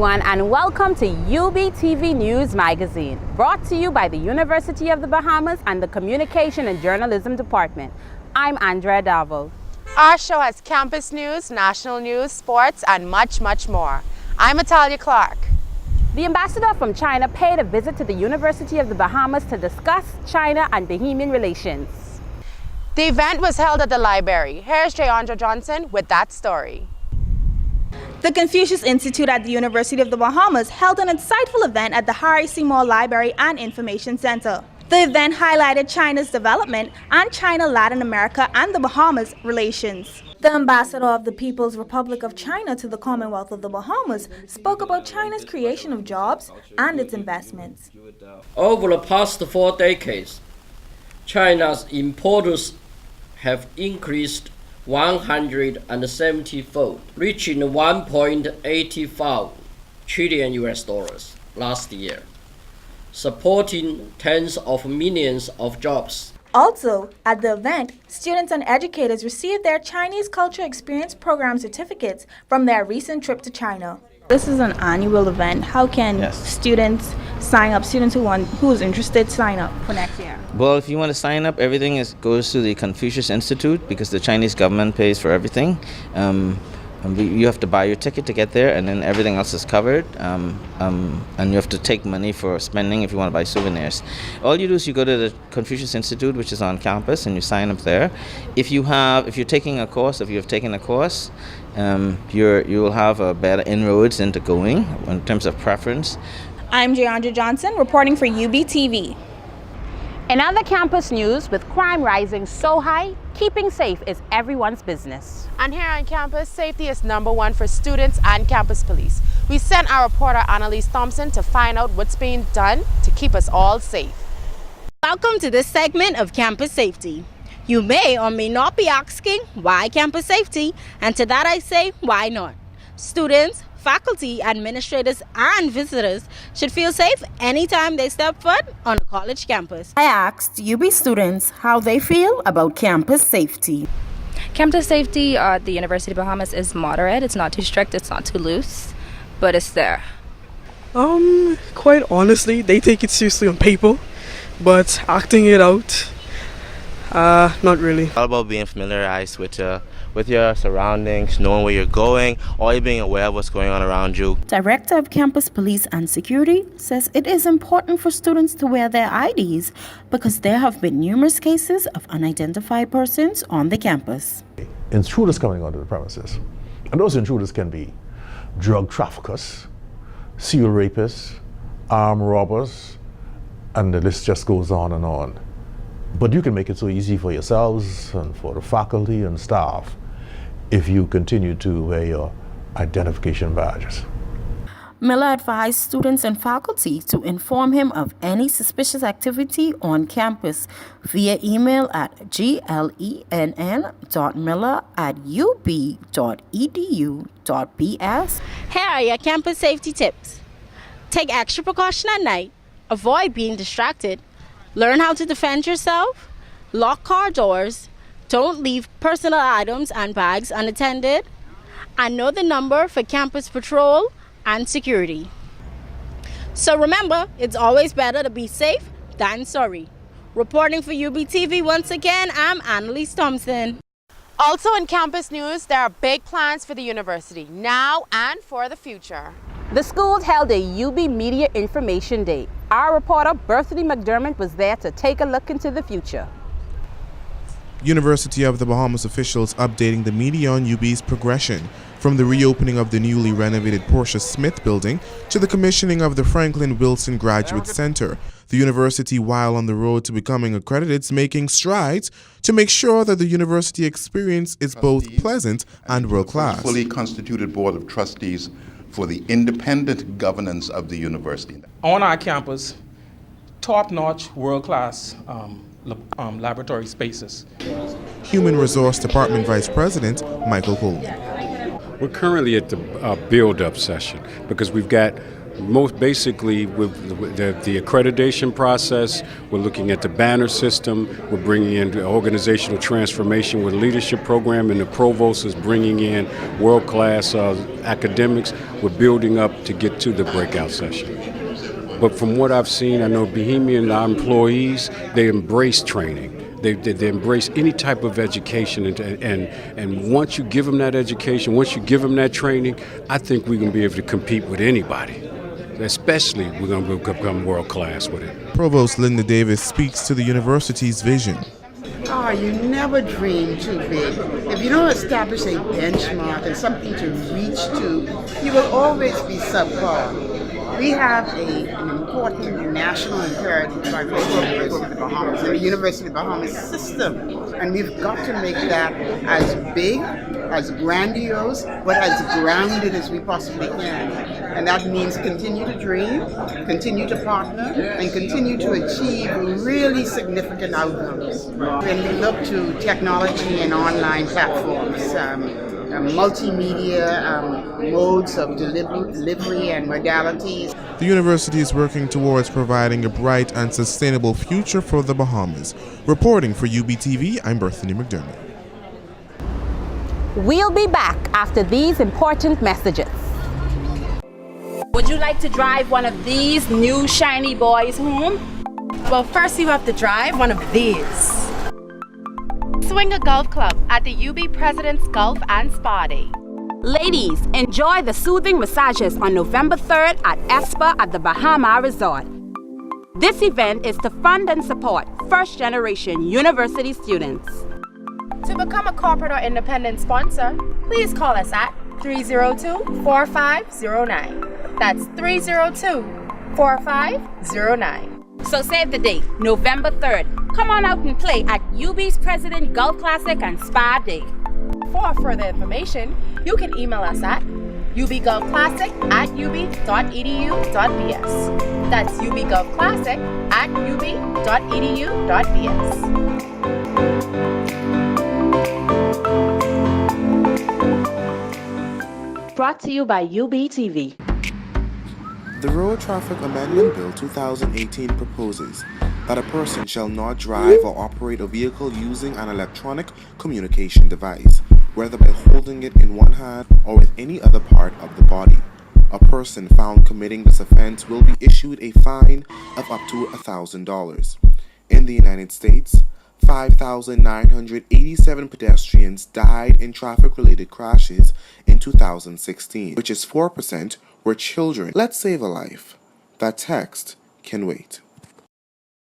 everyone, and welcome to UBTV News Magazine, brought to you by the University of the Bahamas and the Communication and Journalism Department. I'm Andrea Davo. Our show has campus news, national news, sports, and much, much more. I'm Atalia Clark. The ambassador from China paid a visit to the University of the Bahamas to discuss China and Bahamian relations. The event was held at the library. Here's Jayandra Johnson with that story. The Confucius Institute at the University of the Bahamas held an insightful event at the Harry Seymour Library and Information Center. The event highlighted China's development and China-Latin America and the Bahamas relations. The ambassador of the People's Republic of China to the Commonwealth of the Bahamas spoke about China's creation of jobs and its investments. Over the past 4 decades, China's imports have increased 170-fold, reaching 1.85 trillion US dollars last year, supporting tens of millions of jobs. Also, at the event, students and educators received their Chinese Culture Experience Program certificates from their recent trip to China. This is an annual event. How can students sign up? Students who's interested sign up for next year? Well, if you want to sign up, everything goes to the Confucius Institute because the Chinese government pays for everything. You have to buy your ticket to get there, and then everything else is covered. And you have to take money for spending if you want to buy souvenirs. All you do is you go to the Confucius Institute, which is on campus, and you sign up there. If you have taken a course, you will have a better inroads into going in terms of preference. I'm Jayandra Johnson, reporting for UBTV. In other campus news, with crime rising so high, keeping safe is everyone's business. And here on campus, safety is #1 for students and campus police. We sent our reporter Annalise Thompson to find out what's being done to keep us all safe. Welcome to this segment of Campus Safety. You may or may not be asking, why campus safety? And to that I say, why not? Students, faculty, administrators, and visitors should feel safe anytime they step foot on a college campus. I asked UB students how they feel about campus safety. Campus safety at the University of Bahamas is moderate. It's not too strict, it's not too loose, but it's there. Quite honestly, they take it seriously on paper, but acting it out, not really. All about being familiarized with your surroundings, knowing where you're going, or being aware of what's going on around you. Director of Campus Police and Security says it is important for students to wear their IDs because there have been numerous cases of unidentified persons on the campus. Intruders coming onto the premises. And those intruders can be drug traffickers, serial rapists, armed robbers, and the list just goes on and on. But you can make it so easy for yourselves and for the faculty and staff if you continue to wear your identification badges. Miller advised students and faculty to inform him of any suspicious activity on campus via email at glenn.miller@ub.edu.bs. Here are your campus safety tips. Take extra precaution at night. Avoid being distracted. Learn how to defend yourself. Lock car doors. Don't leave personal items and bags unattended. And know the number for campus patrol and security. So remember, it's always better to be safe than sorry. Reporting for UBTV once again, I'm Annalise Thompson. Also in campus news, there are big plans for the university now and for the future. The schools held a UB Media Information Day. Our reporter, Bertha McDermott, was there to take a look into the future. University of the Bahamas officials updating the media on UB's progression from the reopening of the newly renovated Portia Smith building to the commissioning of the Franklin Wilson Graduate Center. The university, while on the road to becoming accredited, is making strides to make sure that the university experience is both pleasant and world-class. Fully constituted board of trustees for the independent governance of the university. On our campus, top-notch, world-class laboratory spaces. Human Resource Department Vice President Michael Cole. We're currently at the build-up session because we've got Most basically, with the accreditation process, we're looking at the banner system, we're bringing in organizational transformation with leadership program, and the provost is bringing in world-class academics. We're building up to get to the breakout session. But from what I've seen, I know Bohemian, our employees, they embrace training. They embrace any type of education, and once you give them that education, once you give them that training, I think we're going to be able to compete with anybody. Especially, we're going to become world class with it. Provost Linda Davis speaks to the university's vision. Oh, you never dream too big. If you don't establish a benchmark and something to reach to, you will always be subpar. We have an important national imperative for the University of the Bahamas system, and we've got to make that as big, as grandiose, but as grounded as we possibly can. And that means continue to dream, continue to partner, and continue to achieve really significant outcomes. When we look to technology and online platforms, multimedia modes of delivery and modalities. The university is working towards providing a bright and sustainable future for the Bahamas. Reporting for UBTV, I'm Berthany McDermott. We'll be back after these important messages. Would you like to drive one of these new shiny boys home? Well, first you have to drive one of these. Swing a Golf Club at the UB President's Golf and Spa Day. Ladies, enjoy the soothing massages on November 3rd at Espa at the Bahamas Resort. This event is to fund and support first-generation university students. To become a corporate or independent sponsor, please call us at 302-4509. That's 302-4509. So save the date, November 3rd. Come on out and play at UB's President Golf Classic and Spa Day. For further information, you can email us at ubgolfclassic@ub.edu.bs. That's ubgolfclassic@ub.edu.bs. Brought to you by UBTV. The Road Traffic Amendment Bill 2018 proposes that a person shall not drive or operate a vehicle using an electronic communication device, whether by holding it in one hand or with any other part of the body. A person found committing this offense will be issued a fine of up to $1,000. In the United States, 5,987 pedestrians died in traffic-related crashes in 2016, which is 4% were children. Let's save a life. That text can wait.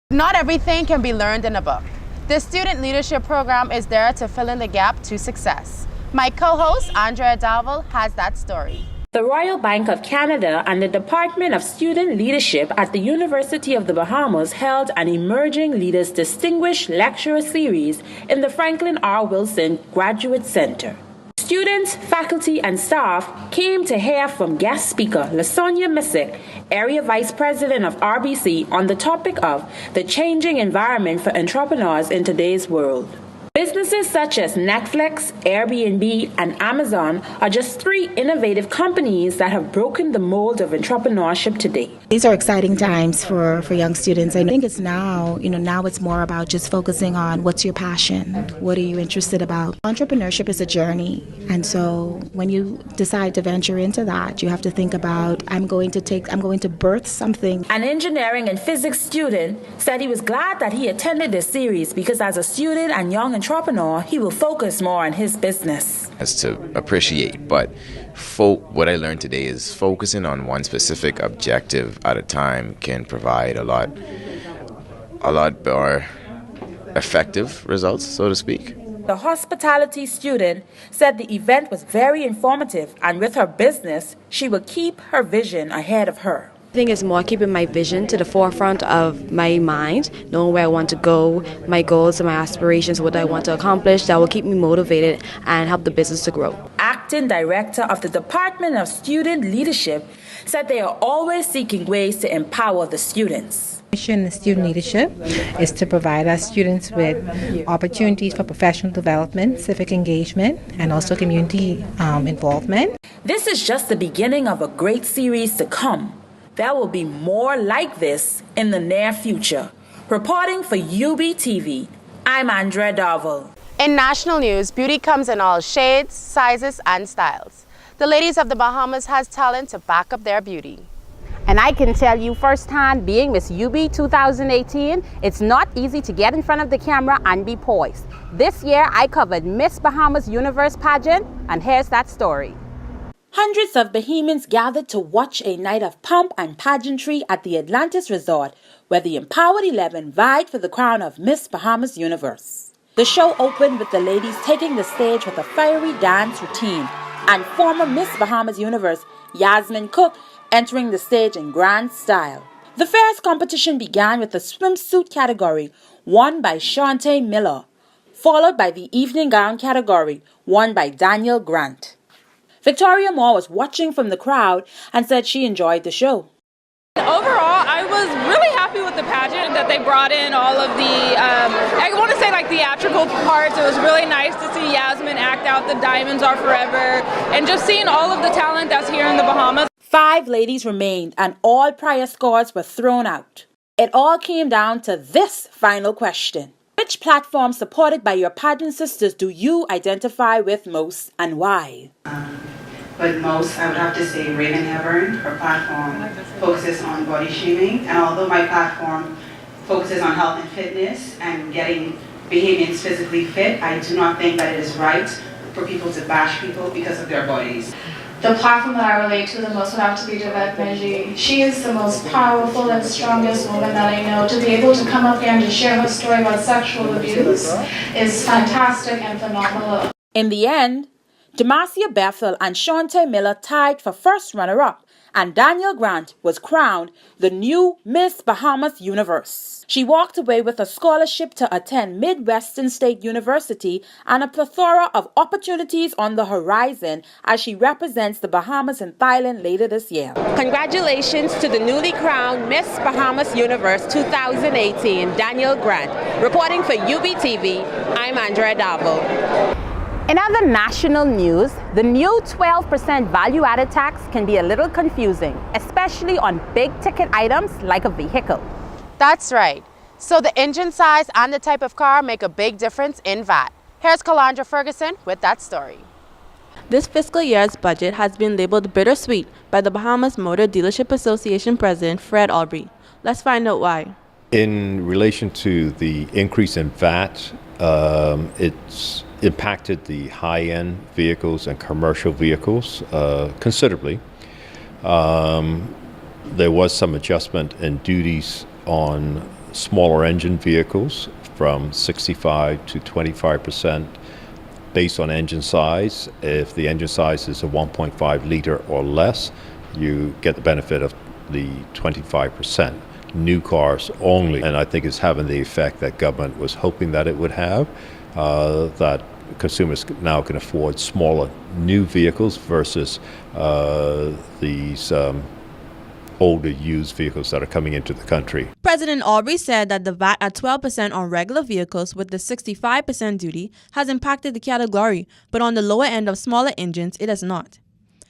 Not everything can be learned in a book. The Student Leadership Program is there to fill in the gap to success. My co-host, Andrea Dalval, has that story. The Royal Bank of Canada and the Department of Student Leadership at the University of the Bahamas held an Emerging Leaders Distinguished Lecturer Series in the Franklin R. Wilson Graduate Center. Students, faculty, and staff came to hear from guest speaker LaSonia Missick, Area Vice President of RBC, on the topic of the changing environment for entrepreneurs in today's world. Businesses such as Netflix, Airbnb, and Amazon are just 3 innovative companies that have broken the mold of entrepreneurship today. These are exciting times for young students. I think it's now it's more about just focusing on what's your passion, what are you interested about. Entrepreneurship is a journey, and so when you decide to venture into that, you have to think about, I'm going to birth something. An engineering and physics student said he was glad that he attended this series because as a student and young entrepreneur, he will focus more on his business. As to appreciate, but what I learned today is focusing on one specific objective at a time can provide a lot more effective results, so to speak. The hospitality student said the event was very informative, and with her business, she will keep her vision ahead of her. I think it's more keeping my vision to the forefront of my mind, knowing where I want to go, my goals and my aspirations, what I want to accomplish. That will keep me motivated and help the business to grow. Acting Director of the Department of Student Leadership said they are always seeking ways to empower the students. Mission in student leadership is to provide our students with opportunities for professional development, civic engagement, and also community involvement. This is just the beginning of a great series to come. there will be more like this in the near future. Reporting for UBTV, I'm Andrea Darvel. In national news, beauty comes in all shades, sizes, and styles. The ladies of the Bahamas has talent to back up their beauty. And I can tell you firsthand, being Miss UB 2018, it's not easy to get in front of the camera and be poised. This year, I covered Miss Bahamas Universe pageant, and here's that story. Hundreds of Bahamians gathered to watch a night of pomp and pageantry at the Atlantis Resort, where the Empowered 11 vied for the crown of Miss Bahamas Universe. The show opened with the ladies taking the stage with a fiery dance routine, and former Miss Bahamas Universe, Yasmin Cook, entering the stage in grand style. The fair's competition began with the swimsuit category, won by Shante Miller, followed by the evening gown category, won by Daniel Grant. Victoria Moore was watching from the crowd and said she enjoyed the show. Overall, I was really happy with the pageant, that they brought in all of the, I want to say like theatrical parts. It was really nice to see Yasmin act out the Diamonds Are Forever, and just seeing all of the talent that's here in the Bahamas. 5 ladies remained and all prior scores were thrown out. It all came down to this final question. Which platform supported by your pageant sisters do you identify with most and why? But most, I would have to say Reagan Hepburn. Her platform focuses on body shaming, and although my platform focuses on health and fitness and getting Bahamians physically fit, I do not think that it is right for people to bash people because of their bodies. The platform that I relate to the most would have to be Javette Benji. She is the most powerful and strongest woman that I know. To be able to come up here and to share her story about sexual abuse is fantastic and phenomenal. In the end, Demacia Bethel and Shante Miller tied for first runner-up, and Daniel Grant was crowned the new Miss Bahamas Universe. She walked away with a scholarship to attend Midwestern State University and a plethora of opportunities on the horizon as she represents the Bahamas and Thailand later this year. Congratulations to the newly crowned Miss Bahamas Universe 2018, Daniel Grant. Reporting for UBTV, I'm Andrea Darvel. In other national news, the new 12% value-added tax can be a little confusing, especially on big-ticket items like a vehicle. That's right. So the engine size and the type of car make a big difference in VAT. Here's Calandra Ferguson with that story. This fiscal year's budget has been labeled bittersweet by the Bahamas Motor Dealership Association President Fred Aubrey. Let's find out why. In relation to the increase in VAT, it's impacted the high-end vehicles and commercial vehicles considerably. There was some adjustment in duties on smaller engine vehicles from 65 to 25% based on engine size. If the engine size is a 1.5 liter or less, you get the benefit of the 25%. New cars only, and I think it's having the effect that government was hoping that it would have, that consumers now can afford smaller new vehicles versus these older used vehicles that are coming into the country. President Aubrey said that the VAT at 12% on regular vehicles with the 65% duty has impacted the category, but on the lower end of smaller engines, it has not.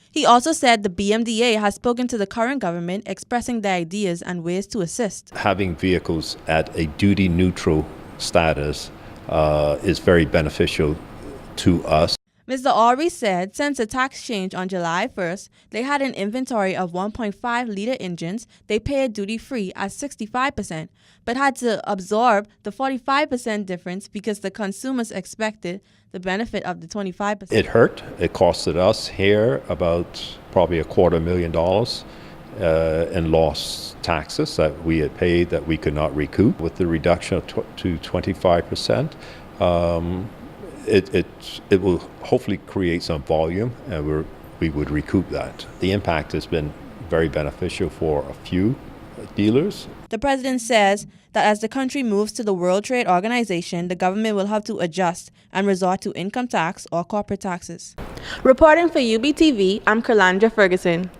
He also said the BMDA has spoken to the current government expressing their ideas and ways to assist. Having vehicles at a duty neutral status is very beneficial to us. Mr. Aubrey said since the tax change on July 1st, they had an inventory of 1.5 liter engines they paid duty-free at 65%, but had to absorb the 45% difference because the consumers expected the benefit of the 25%. It hurt. It costed us here about probably $250,000 in lost taxes that we had paid that we could not recoup. With the reduction to 25%, it will hopefully create some volume, and we would recoup that. The impact has been very beneficial for a few dealers. The president says that as the country moves to the World Trade Organization, the government will have to adjust and resort to income tax or corporate taxes. Reporting for UBTV, I'm Calandra Ferguson.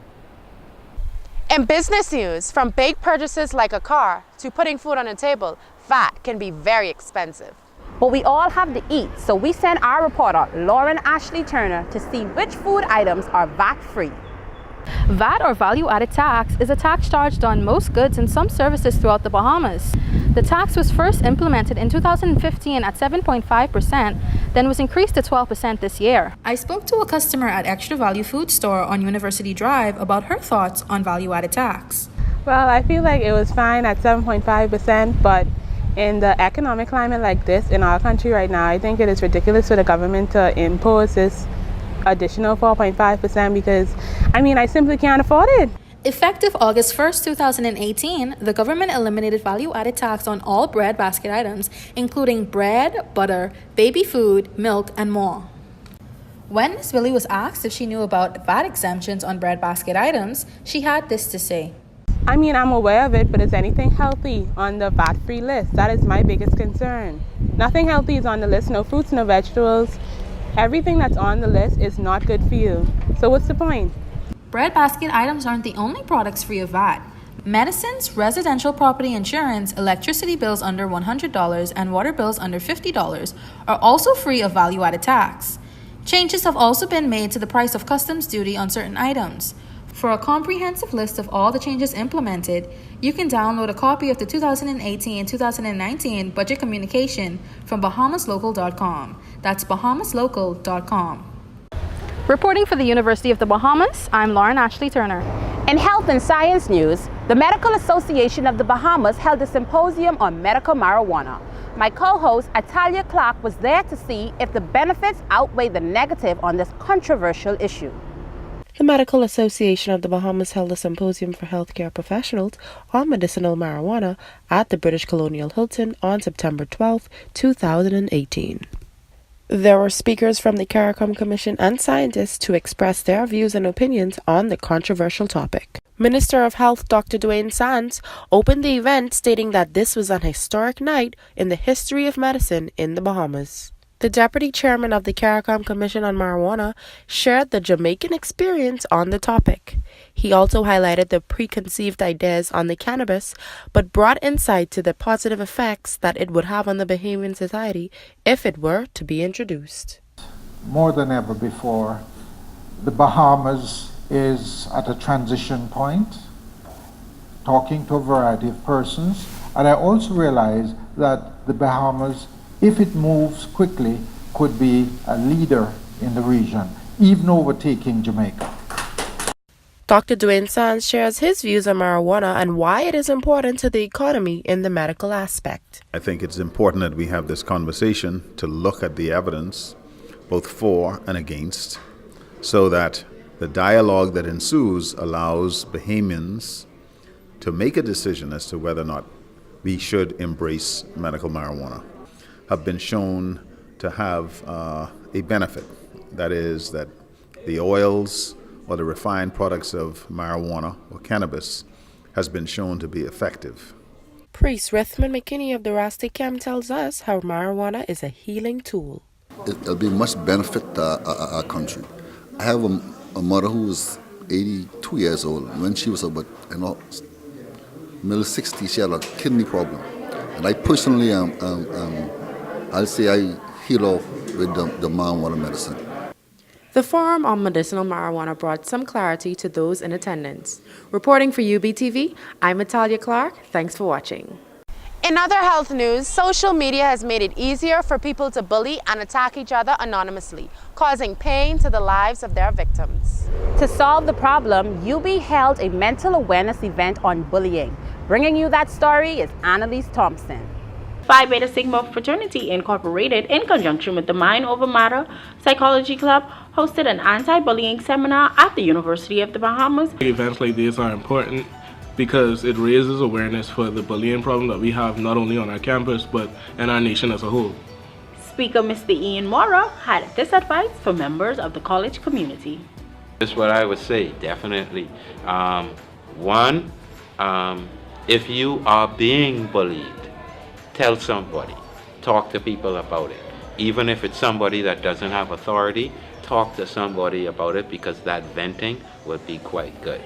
In business news, from big purchases like a car to putting food on the table, VAT can be very expensive. But we all have to eat, so we sent our reporter, Lauren Ashley Turner, to see which food items are VAT-free. VAT, or value-added tax, is a tax charged on most goods and some services throughout the Bahamas. The tax was first implemented in 2015 at 7.5%, then was increased to 12% this year. I spoke to a customer at Extra Value Food Store on University Drive about her thoughts on value-added tax. Well, I feel like it was fine at 7.5%, but in the economic climate like this in our country right now, I think it is ridiculous for the government to impose this additional 4.5% because, I simply can't afford it. Effective August 1st, 2018, the government eliminated value-added tax on all bread basket items, including bread, butter, baby food, milk, and more. When Ms. Billy was asked if she knew about VAT exemptions on bread basket items, she had this to say. I'm aware of it, but is anything healthy on the VAT-free list? That is my biggest concern. Nothing healthy is on the list, no fruits, no vegetables. Everything that's on the list is not good for you. So what's the point? Bread basket items aren't the only products free of VAT. Medicines, residential property insurance, electricity bills under $100, and water bills under $50 are also free of value-added tax. Changes have also been made to the price of customs duty on certain items. For a comprehensive list of all the changes implemented, you can download a copy of the 2018-2019 budget communication from bahamaslocal.com. That's bahamaslocal.com. Reporting for the University of the Bahamas, I'm Lauren Ashley Turner. In health and science news, the Medical Association of the Bahamas held a symposium on medical marijuana. My co-host, Atalia Clark, was there to see if the benefits outweigh the negative on this controversial issue. The Medical Association of the Bahamas held a symposium for healthcare professionals on medicinal marijuana at the British Colonial Hilton on September 12, 2018. There were speakers from the CARICOM Commission and scientists to express their views and opinions on the controversial topic. Minister of Health Dr. Dwayne Sands opened the event stating that this was an historic night in the history of medicine in the Bahamas. The deputy chairman of the CARICOM Commission on Marijuana shared the Jamaican experience on the topic. He also highlighted the preconceived ideas on the cannabis, but brought insight to the positive effects that it would have on the Bahamian society if it were to be introduced. More than ever before, the Bahamas is at a transition point, talking to a variety of persons, and I also realize that the Bahamas, if it moves quickly, could be a leader in the region, even overtaking Jamaica. Dr. Dwayne Sands shares his views on marijuana and why it is important to the economy in the medical aspect. I think it's important that we have this conversation to look at the evidence, both for and against, so that the dialogue that ensues allows Bahamians to make a decision as to whether or not we should embrace medical marijuana. Have been shown to have a benefit. That is that the oils or the refined products of marijuana or cannabis has been shown to be effective. Priest Rithman McKinney of the Rasticam tells us how marijuana is a healing tool. It'll be much benefit to our country. I have a mother who was 82 years old. When she was about middle 60s, she had a kidney problem. And I personally I'll say I heal off with the marijuana medicine. The Forum on Medicinal Marijuana brought some clarity to those in attendance. Reporting for UBTV, I'm Atalia Clark. Thanks for watching. In other health news, social media has made it easier for people to bully and attack each other anonymously, causing pain to the lives of their victims. To solve the problem, UB held a mental awareness event on bullying. Bringing you that story is Annalise Thompson. Phi Beta Sigma Fraternity Incorporated, in conjunction with the Mind Over Matter Psychology Club, hosted an anti-bullying seminar at the University of the Bahamas. Events like these are important because it raises awareness for the bullying problem that we have not only on our campus but in our nation as a whole. Speaker Mr. Ian Mora had this advice for members of the college community. This is what I would say, definitely. One, if you are being bullied, tell somebody, talk to people about it. Even if it's somebody that doesn't have authority, talk to somebody about it because that venting would be quite good.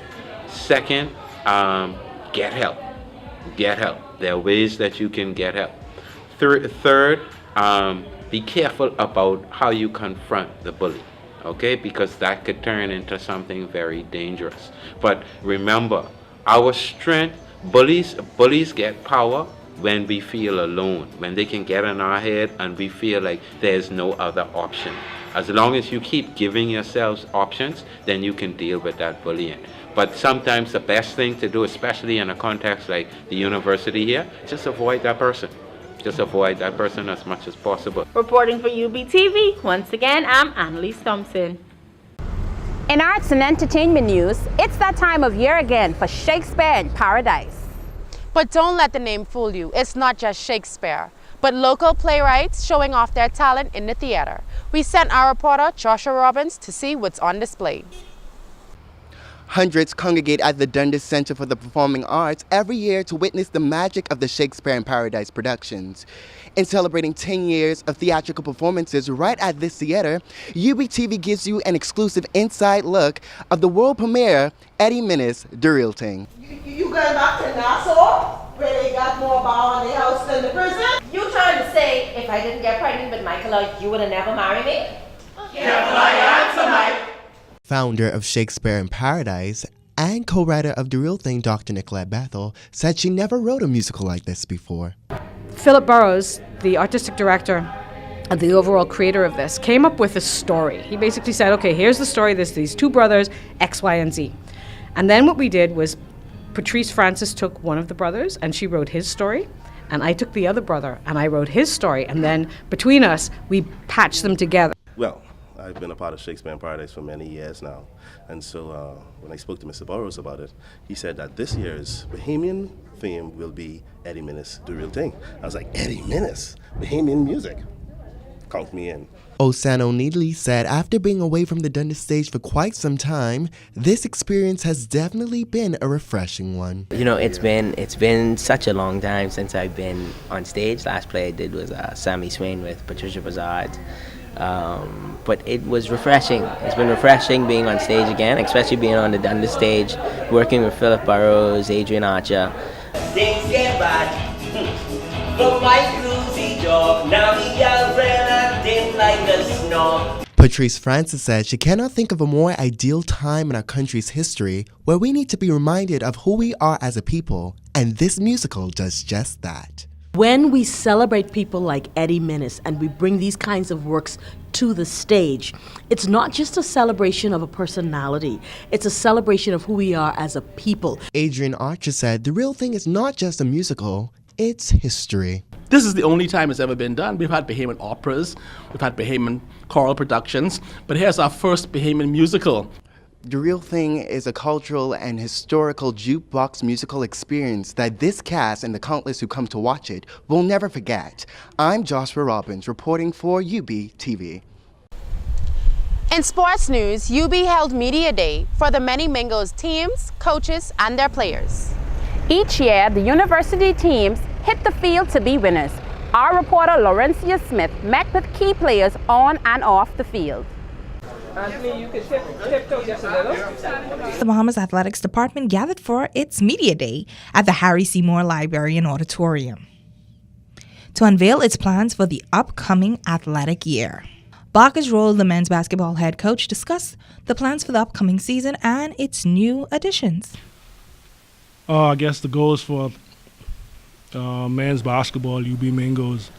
Second, get help. Get help. There are ways that you can get help. Third, be careful about how you confront the bully. okay? Because that could turn into something very dangerous. But remember, our strength, bullies get power when we feel alone, when they can get in our head and we feel like there's no other option. As long as you keep giving yourselves options, then you can deal with that bullying. But sometimes the best thing to do, especially in a context like the university here, just avoid that person. Just avoid that person as much as possible. Reporting for UBTV, once again, I'm Annalise Thompson. In arts and entertainment news, it's that time of year again for Shakespeare in Paradise. But don't let the name fool you. It's not just Shakespeare, but local playwrights showing off their talent in the theater. We sent our reporter, Joshua Robbins, to see what's on display. Hundreds congregate at the Dundas Center for the Performing Arts every year to witness the magic of the Shakespeare in Paradise productions. In celebrating 10 years of theatrical performances right at this theater, UBTV gives you an exclusive inside look of the world premiere, Eddie Minnis' The Real Thing. You going back to Nassau, where they got more bar on their house than the prison? You trying to say if I didn't get pregnant with Michael, you would have never married me? Careful I answer, Mike. Founder of Shakespeare in Paradise and co-writer of The Real Thing, Dr. Nicolette Bethel, said she never wrote a musical like this before. Philip Burrows, the artistic director and the overall creator of this, came up with a story. He basically said, okay, here's the story. There's these two brothers, X, Y, and Z. And then what we did was Patrice Francis took one of the brothers and she wrote his story. And I took the other brother and I wrote his story. And then between us, we patched them together. Well, I've been a part of Shakespeare in Paradise for many years now. And so when I spoke to Mr. Burrows about it, he said that this year's Bahamian theme will be Eddie Minnis' The Real Thing. I was like, Eddie Minnis? Bahamian music? Count me in. Osano Needley said after being away from the Dundas stage for quite some time, this experience has definitely been a refreshing one. You know, it's been such a long time since I've been on stage. Last play I did was Sammy Swain with Patricia Brazard. But it was refreshing. It's been refreshing being on stage again, especially being on the Dundas stage, working with Philip Burrows, Adrian Archer. Things get bad. From my bluesy dog, now the girlfriend acting like a snob. Patrice Francis said she cannot think of a more ideal time in our country's history where we need to be reminded of who we are as a people, and this musical does just that. When we celebrate people like Eddie Minnis and we bring these kinds of works to the stage, it's not just a celebration of a personality, it's a celebration of who we are as a people. Adrian Archer said The Real Thing is not just a musical, it's history. This is the only time it's ever been done. We've had Bahamian operas, we've had Bahamian choral productions, but here's our first Bahamian musical. The Real Thing is a cultural and historical jukebox musical experience that this cast and the countless who come to watch it will never forget. I'm Joshua Robbins reporting for UBTV. In sports news, UB held Media Day for the many Mingos teams, coaches, and their players. Each year, the university teams hit the field to be winners. Our reporter Laurencia Smith met with key players on and off the field. Anthony, you can tiptoe just a little. The Bahamas Athletics Department gathered for its Media Day at the Harry Seymour Library and Auditorium to unveil its plans for the upcoming athletic year. Barkers Roll, the men's basketball head coach, discussed the plans for the upcoming season and its new additions. I guess the goals for men's basketball, UB Mingos,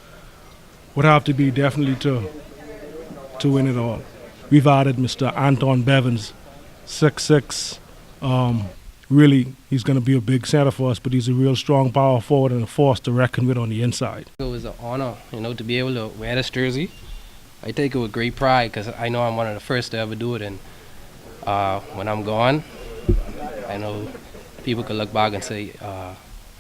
would have to be definitely to win it all. We've added Mr. Anton Bevins, 6'6". Really, he's going to be a big center for us, but he's a real strong power forward and a force to reckon with on the inside. It was an honor, to be able to wear this jersey. I take it with great pride because I know I'm one of the first to ever do it. And when I'm gone, I know people could look back and say,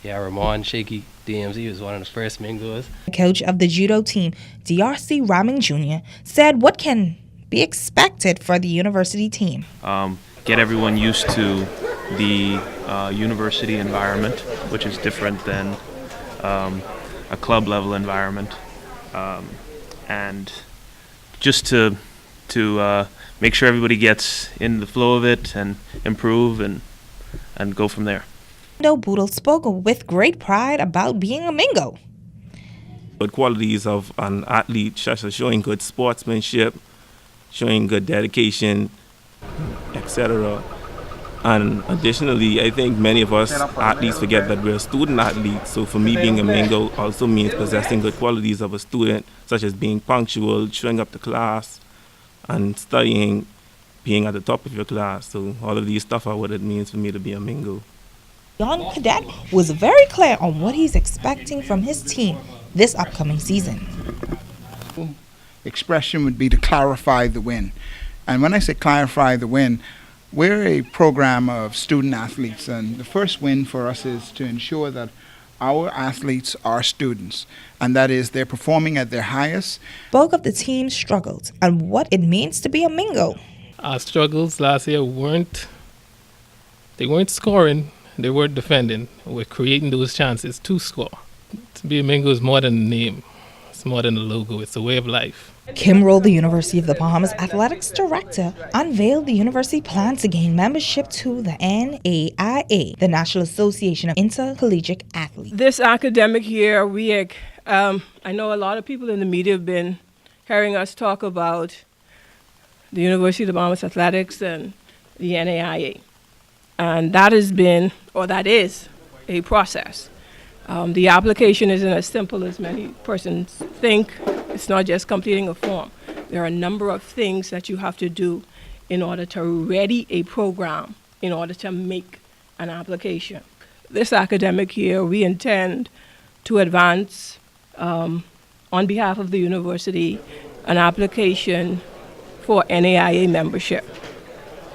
Ramon Shaky DMZ was one of the first Mingos. Coach of the judo team, DRC Raming Jr., said what can be expected for the university team. Get everyone used to the university environment, which is different than a club level environment, and just to make sure everybody gets in the flow of it and improve and go from there. Boodle spoke with great pride about being a Mingo. Good qualities of an athlete, such as showing good sportsmanship, showing good dedication, etc. And additionally, I think many of us athletes forget that we're student athletes. So for me, being a Mingo also means possessing good qualities of a student, such as being punctual, showing up to class, and studying, being at the top of your class. So all of these stuff are what it means for me to be a Mingo. Young Cadet was very clear on what he's expecting from his team this upcoming season. Expression would be to clarify the win. And when I say clarify the win, we're a program of student athletes, and the first win for us is to ensure that our athletes are students, and that is they're performing at their highest. Both of the teams struggled and what it means to be a Mingo. Our struggles last year they weren't scoring, they weren't defending. We're creating those chances to score. To be a Mingo is more than a name. It's more than a logo. It's a way of life. Kim Roll, the University of the Bahamas Athletics Director, unveiled the university plan to gain membership to the NAIA, the National Association of Intercollegiate Athletes. This academic year, I know a lot of people in the media have been hearing us talk about the University of the Bahamas Athletics and the NAIA. And that is a process. The application isn't as simple as many persons think. It's not just completing a form. There are a number of things that you have to do in order to ready a program, in order to make an application. This academic year, we intend to advance, on behalf of the university, an application for NAIA membership.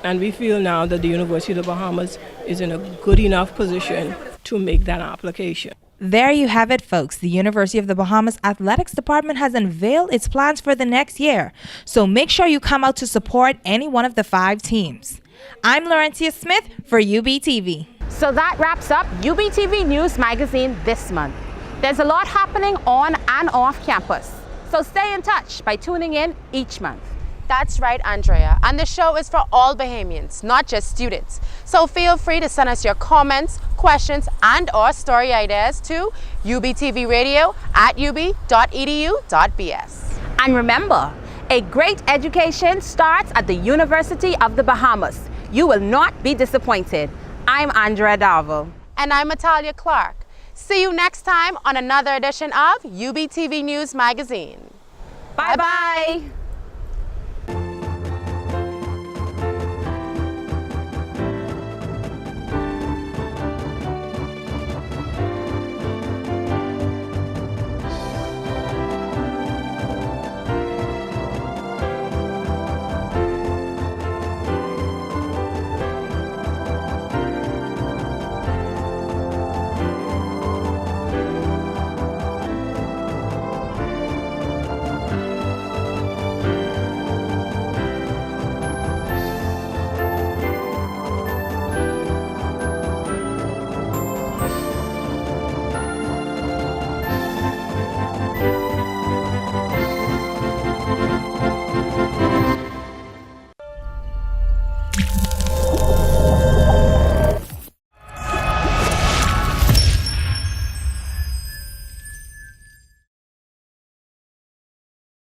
And we feel now that the University of the Bahamas is in a good enough position to make that application. There you have it, folks. The University of the Bahamas Athletics Department has unveiled its plans for the next year. So make sure you come out to support any one of the 5 teams. I'm Laurentia Smith for UBTV. So that wraps up UBTV News Magazine this month. There's a lot happening on and off campus. So stay in touch by tuning in each month. That's right, Andrea. And the show is for all Bahamians, not just students. So feel free to send us your comments, questions, and or story ideas to ubtvradio@ub.edu.bs. And remember, a great education starts at the University of the Bahamas. You will not be disappointed. I'm Andrea Darvo. And I'm Natalia Clark. See you next time on another edition of UBTV News Magazine. Bye-bye.